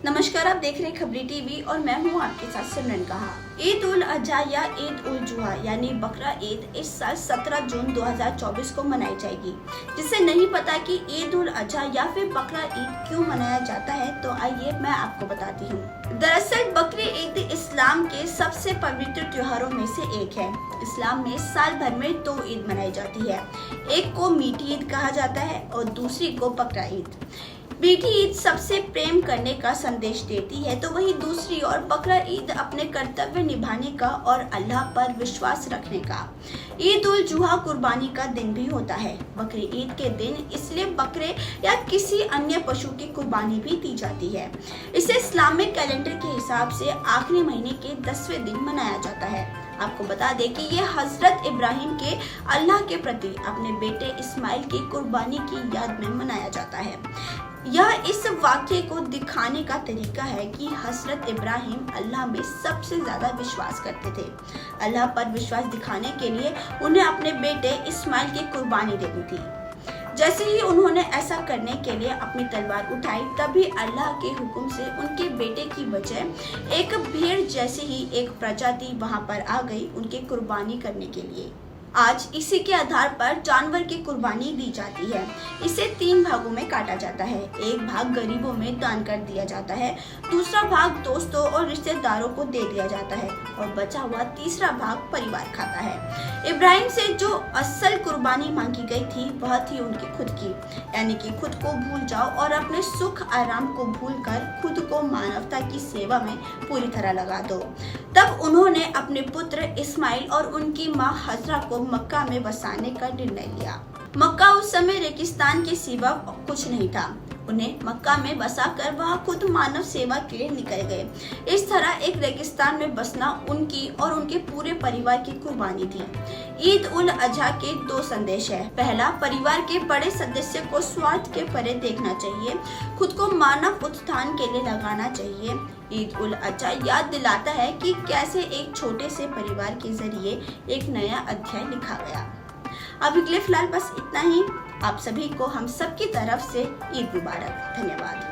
नमस्कार, आप देख रहे हैं खबरी टीवी और मैं हूं आपके साथ सिमरन कहा। ईद उल अजहा या ईद उल जुहा यानी बकरा ईद इस साल 17 जून 2024 को मनाई जाएगी। जिसे नहीं पता कि ईद उल अजहा या फिर बकरा ईद क्यों मनाया जाता है, तो आइए मैं आपको बताती हूँ। दरअसल बकरी ईद इस्लाम के सबसे पवित्र त्योहारों में से एक है। इस्लाम में साल भर में 2 ईद मनाई जाती है। एक को मीठी ईद कहा जाता है और दूसरी को बकरा ईद। मीठी ईद सबसे प्रेम करने का संदेश देती है, तो वहीं दूसरी ओर बकरा ईद अपने कर्तव्य निभाने का और अल्लाह पर विश्वास रखने का। ईद उल जुहा कुर्बानी का दिन भी होता है। बकरी ईद के दिन इसलिए बकरे या किसी अन्य पशु की कुर्बानी भी दी जाती है। इसे इस्लामिक कैलेंडर के हिसाब से आखिरी महीने के 10वें दिन मनाया जाता है। आपको बता दें कि ये हजरत इब्राहिम के अल्लाह के प्रति अपने बेटे इस्माइल की कुर्बानी की याद में मनाया जाता है। यह इस वाक्य को दिखाने का तरीका है कि हजरत इब्राहिम अल्लाह में सबसे ज्यादा विश्वास करते थे। अल्लाह पर विश्वास दिखाने के लिए उन्हें अपने बेटे इस्माइल की कुर्बानी देनी थी। जैसे ही उन्होंने ऐसा करने के लिए अपनी तलवार उठाई, तभी अल्लाह के हुक्म से उनके बेटे की बजाय एक भेड़ जैसी ही एक प्रजाति वहां पर आ गई उनकी कुर्बानी करने के लिए। आज इसी के आधार पर जानवर की कुर्बानी दी जाती है। इसे 3 भागों में काटा जाता है। एक भाग गरीबों में दान कर दिया जाता है, दूसरा भाग दोस्तों और रिश्तेदारों को दे दिया जाता है और बचा हुआ तीसरा भाग परिवार खाता है। इब्राहिम से जो असल कुर्बानी मांगी गई थी वह थी उनकी खुद की, यानी कि खुद को भूल जाओ और अपने सुख आराम को भूलकर खुद को मानवता की सेवा में पूरी तरह लगा दो। तब उन्होंने अपने पुत्र इस्माइल और उनकी माँ हजरा को मक्का में बसाने का निर्णय लिया। मक्का उस समय रेगिस्तान के सिवा कुछ नहीं था। उन्हें मक्का में बसाकर वहां खुद मानव सेवा के लिए निकल गए। इस तरह एक रेगिस्तान में बसना उनकी और उनके पूरे परिवार की कुर्बानी थी। ईद उल अजहा के 2 संदेश है। पहला, परिवार के बड़े सदस्य को स्वार्थ के परे देखना चाहिए, खुद को मानव उत्थान के लिए लगाना चाहिए। ईद उल अजहा याद दिलाता है कि कैसे एक छोटे से परिवार के जरिए एक नया अध्याय लिखा गया। अभी के लिए फिलहाल बस इतना ही। आप सभी को हम सबकी तरफ से ईद मुबारक। धन्यवाद।